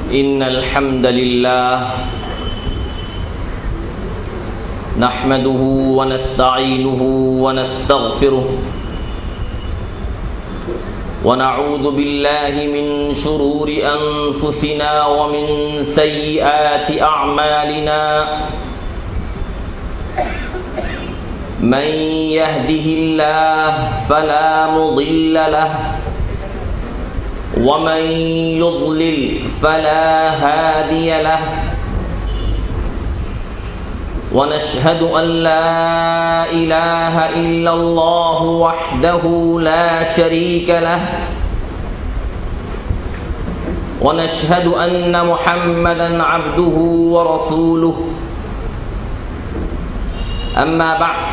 إن الحمد لله نحمده ونستعينه ونستغفره ونعوذ بالله من شرور أنفسنا ومن سيئات أعمالنا من يهده الله فلا مضل له ومن يضلل فلا هادي له ونشهد أن لا إله إلا الله وحده لا شريك له ونشهد أن محمدًا عبده ورسوله أما بعد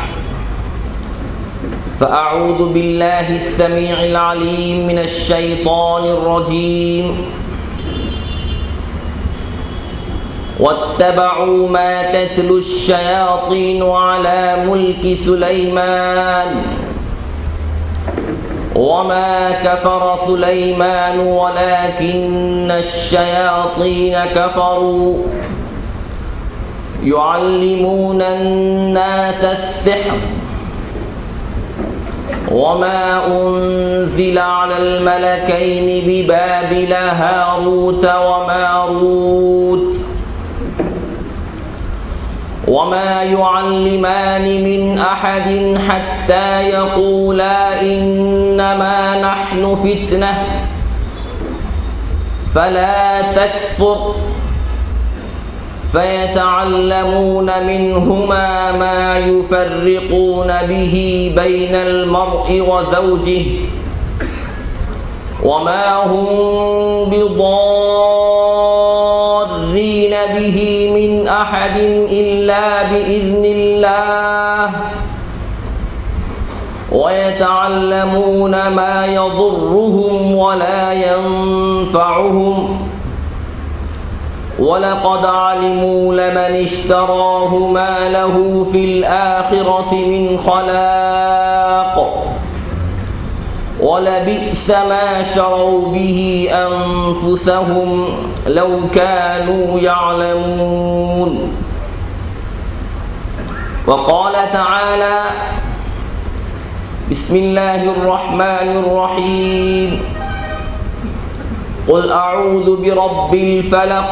فأعوذ بالله السميع العليم من الشيطان الرجيم واتبعوا ما تتلو الشياطين على ملك سليمان وما كفر سليمان ولكن الشياطين كفروا يعلمون الناس السحر وما أنزل على الملكين ببابل هاروت وماروت وما يعلمان من أحد حتى يقولا إنما نحن فتنة فلا تكفر فيتعلمون منهما ما يفرقون به بين المرء وزوجه وما هم بضارين به من أحد إلا بإذن الله ويتعلمون ما يضرهم ولا ينفعهم وَلَقَدْ عَلِمُوا لَمَنِ اشْتَرَاهُ مَا لَهُ فِي الْآخِرَةِ مِنْ خَلَاقٍ وَلَبِئْسَ مَا شَرَوْا بِهِ أَنفُسَهُمْ لَوْ كَانُوا يَعْلَمُونَ وقال تعالى بسم الله الرحمن الرحيم قل أعوذ برب الفلق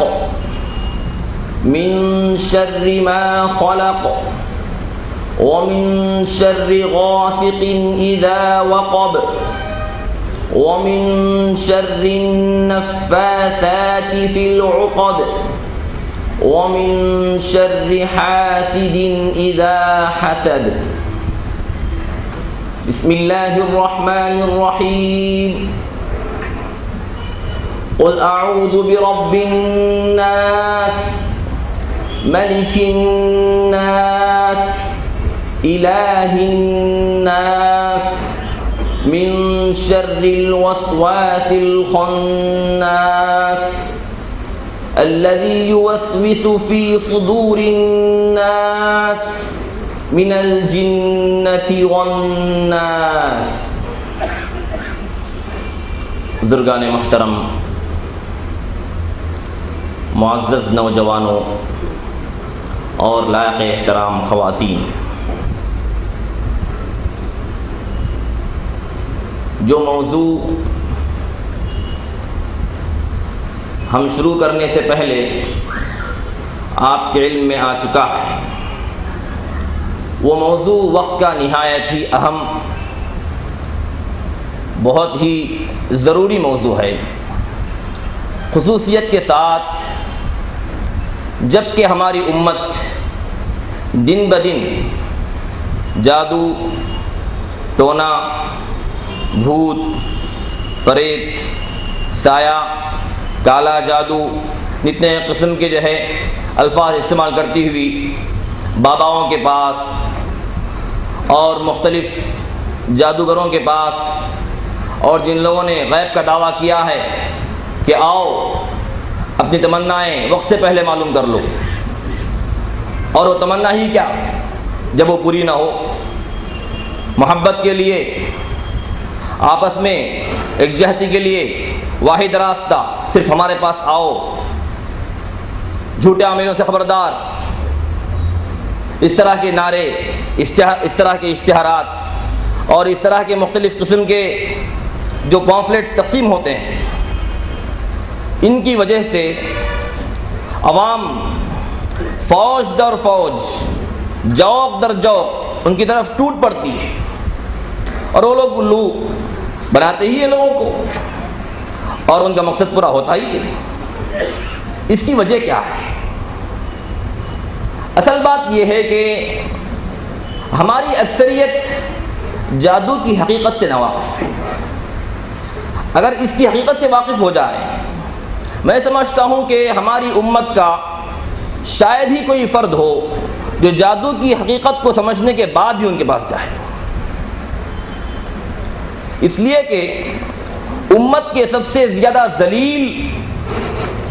من شر ما خلق ومن شر غاسق إذا وقب ومن شر النفاثات في العقد ومن شر حاسد إذا حسد بسم الله الرحمن الرحيم قل أعوذ برب الناس ملك الناس إله الناس من شر الوسواس الخناس الذي يوسوس في صدور الناس من الجنة والناس بزرگان محترم، معزز نوجوانوں اور لائق احترام خواتین، جو موضوع ہم شروع کرنے سے پہلے آپ کے علم میں آ چکا ہے، وہ موضوع وقت کا نہایت ہی اہم، بہت ہی ضروری موضوع ہے، خصوصیت کے ساتھ جب کہ ہماری امت دن بدن جادو، ٹونا، بھوت، پریت، سایہ، کالا جادو، نتنے قسم کے الفاظ استعمال کرتی ہوئی باباؤں کے پاس اور مختلف جادوگروں کے پاس، اور جن لوگوں نے غیب کا دعویٰ کیا ہے کہ آؤ اپنی تمنائیں وقت سے پہلے معلوم کر لو، اور وہ تمنا ہی کیا جب وہ پوری نہ ہو، محبت کے لیے، آپس میں ایک جہتی کے لیے واحد راستہ صرف ہمارے پاس آؤ، جھوٹے عملوں سے خبردار، اس طرح کے نعرے، اس طرح کے اشتہارات اور اس طرح کے مختلف قسم کے جو پامفلیٹس تقسیم ہوتے ہیں، ان کی وجہ سے عوام فوج در فوج، جوق در جوق ان کی طرف ٹوٹ پڑتی ہے، اور وہ لوگ الو بناتے ہی ہیں لوگوں کو، اور ان کا مقصد پورا ہوتا ہی ہے۔ اس کی وجہ کیا ہے؟ اصل بات یہ ہے کہ ہماری اکثریت جادو کی حقیقت سے ناواقف ہے۔ اگر اس کی حقیقت سے واقف ہو جائے، میں سمجھتا ہوں کہ ہماری امت کا شاید ہی کوئی فرد ہو جو جادو کی حقیقت کو سمجھنے کے بعد بھی ان کے پاس جائے، اس لیے کہ امت کے سب سے زیادہ ذلیل،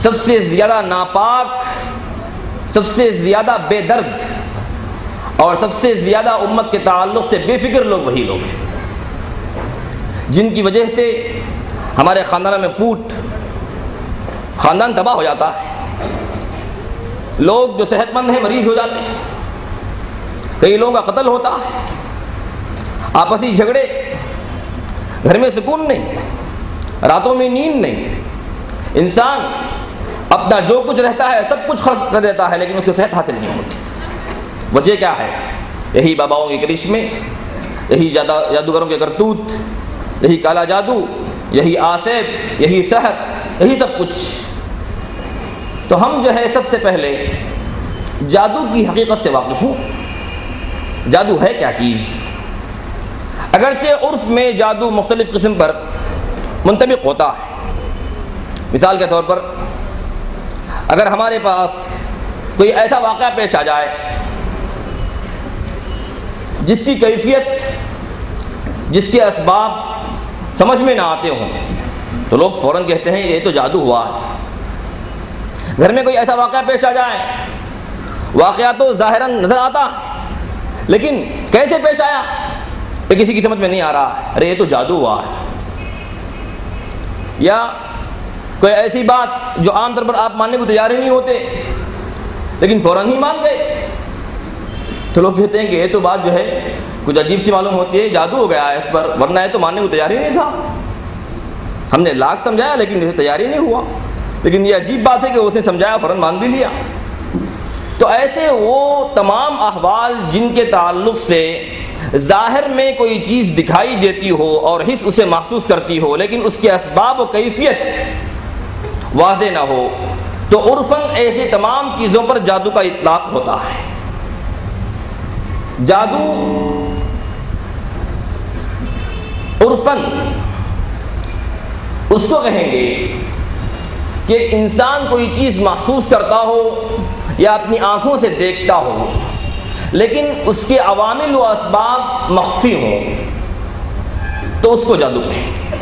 سب سے زیادہ ناپاک، سب سے زیادہ بے درد اور سب سے زیادہ امت کے تعلق سے بے فکر لوگ وہی لوگ ہیں جن کی وجہ سے ہمارے خاندانوں میں پھوٹ، خاندان تباہ ہو جاتا ہے، لوگ جو صحت مند ہیں مریض ہو جاتے ہیں، کئی لوگوں کا قتل ہوتا ہے، آپسی جھگڑے، گھر میں سکون نہیں، راتوں میں نیند نہیں، انسان اپنا جو کچھ رہتا ہے سب کچھ خرچ کر دیتا ہے لیکن اس کو صحت حاصل نہیں ہوتی۔ وجہ کیا ہے؟ یہی باباؤں کے کرشمے، یہی جادوگروں کے کرتوت، یہی کالا جادو، یہی آسیب، یہی سحر، یہی سب کچھ۔ تو ہم جو ہے سب سے پہلے جادو کی حقیقت سے واقف ہوں۔ جادو ہے کیا چیز؟ اگرچہ عرف میں جادو مختلف قسم پر منطبق ہوتا ہے۔ مثال کے طور پر اگر ہمارے پاس کوئی ایسا واقعہ پیش آ جائے جس کی کیفیت، جس کے اسباب سمجھ میں نہ آتے ہوں، تو لوگ فوراً کہتے ہیں یہ تو جادو ہوا ہے۔ گھر میں کوئی ایسا واقعہ پیش آ جائے، واقعہ تو ظاہراً نظر آتا لیکن کیسے پیش آیا یہ کسی کی سمجھ میں نہیں آ رہا ہے، ارے یہ تو جادو ہوا ہے۔ یا کوئی ایسی بات جو عام طور پر آپ ماننے کو تیار ہی نہیں ہوتے لیکن فوراً ہی مان گئے، تو لوگ کہتے ہیں کہ یہ تو بات جو ہے کچھ عجیب سی معلوم ہوتی ہے، جادو ہو گیا ہے اس پر، ورنہ یہ تو ماننے کو تیار ہی نہیں تھا، ہم نے لاکھ سمجھایا لیکن اسے تیار ہی نہیں ہوا، لیکن یہ عجیب بات ہے کہ اس نے سمجھایا فوراً مان بھی لیا۔ تو ایسے وہ تمام احوال جن کے تعلق سے ظاہر میں کوئی چیز دکھائی دیتی ہو اور حس اسے محسوس کرتی ہو لیکن اس کے اسباب و کیفیت واضح نہ ہو، تو عرفاً ایسی تمام چیزوں پر جادو کا اطلاق ہوتا ہے۔ جادو عرفاً اس کو کہیں گے کہ ایک انسان کوئی چیز محسوس کرتا ہو یا اپنی آنکھوں سے دیکھتا ہو لیکن اس کے عوامل و اسباب مخفی ہوں تو اس کو جادو کہیں گے۔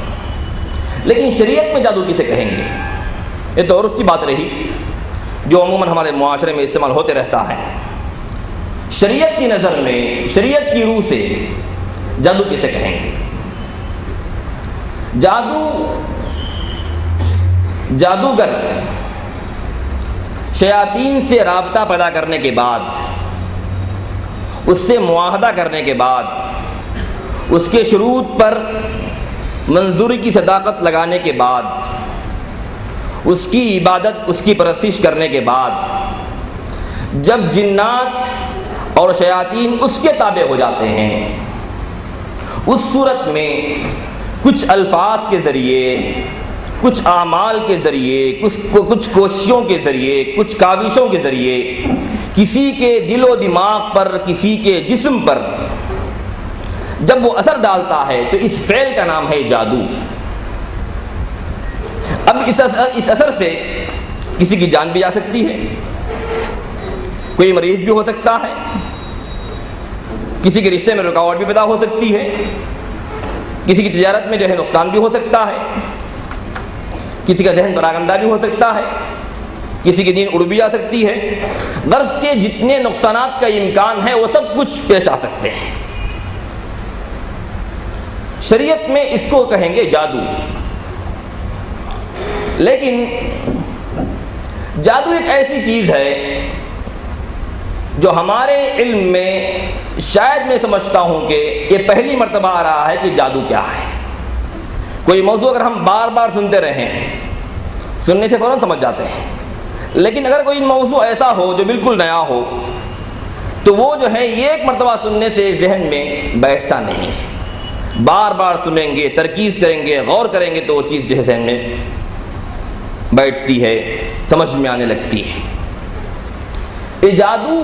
لیکن شریعت میں جادو کسے کہیں گے؟ یہ تو عرف کی بات رہی جو عموماً ہمارے معاشرے میں استعمال ہوتے رہتا ہے۔ شریعت کی نظر میں، شریعت کی روح سے جادو کسے کہیں گے؟ جادوگر شیاطین سے رابطہ پیدا کرنے کے بعد، اس سے معاہدہ کرنے کے بعد، اس کے شروط پر منظوری کی صداقت لگانے کے بعد، اس کی عبادت، اس کی پرستش کرنے کے بعد، جب جنات اور شیاطین اس کے تابع ہو جاتے ہیں، اس صورت میں کچھ الفاظ کے ذریعے، کچھ اعمال کے ذریعے، کچھ کوششوں کے ذریعے، کچھ کاوشوں کے ذریعے کسی کے دل و دماغ پر، کسی کے جسم پر جب وہ اثر ڈالتا ہے تو اس فعل کا نام ہے جادو۔ اب اس اثر سے کسی کی جان بھی جا سکتی ہے، کوئی مریض بھی ہو سکتا ہے، کسی کے رشتے میں رکاوٹ بھی پیدا ہو سکتی ہے، کسی کی تجارت میں جو ہے نقصان بھی ہو سکتا ہے، کسی کا ذہن پراگندہ بھی ہو سکتا ہے، کسی کی نیند اڑ بھی جا سکتی ہے، غرض کے جتنے نقصانات کا امکان ہے وہ سب کچھ پیش آ سکتے ہیں۔ شریعت میں اس کو کہیں گے جادو۔ لیکن جادو ایک ایسی چیز ہے جو ہمارے علم میں شاید میں سمجھتا ہوں کہ یہ پہلی مرتبہ آ رہا ہے کہ جادو کیا ہے۔ کوئی موضوع اگر ہم بار بار سنتے رہیں، سننے سے فوراً سمجھ جاتے ہیں، لیکن اگر کوئی موضوع ایسا ہو جو بالکل نیا ہو تو وہ جو ہے یہ ایک مرتبہ سننے سے ذہن میں بیٹھتا نہیں ہے۔ بار بار سنیں گے، ترکیز کریں گے، غور کریں گے تو وہ چیز جو ہے ذہن میں بیٹھتی ہے، سمجھ میں آنے لگتی ہے۔ یہ جادو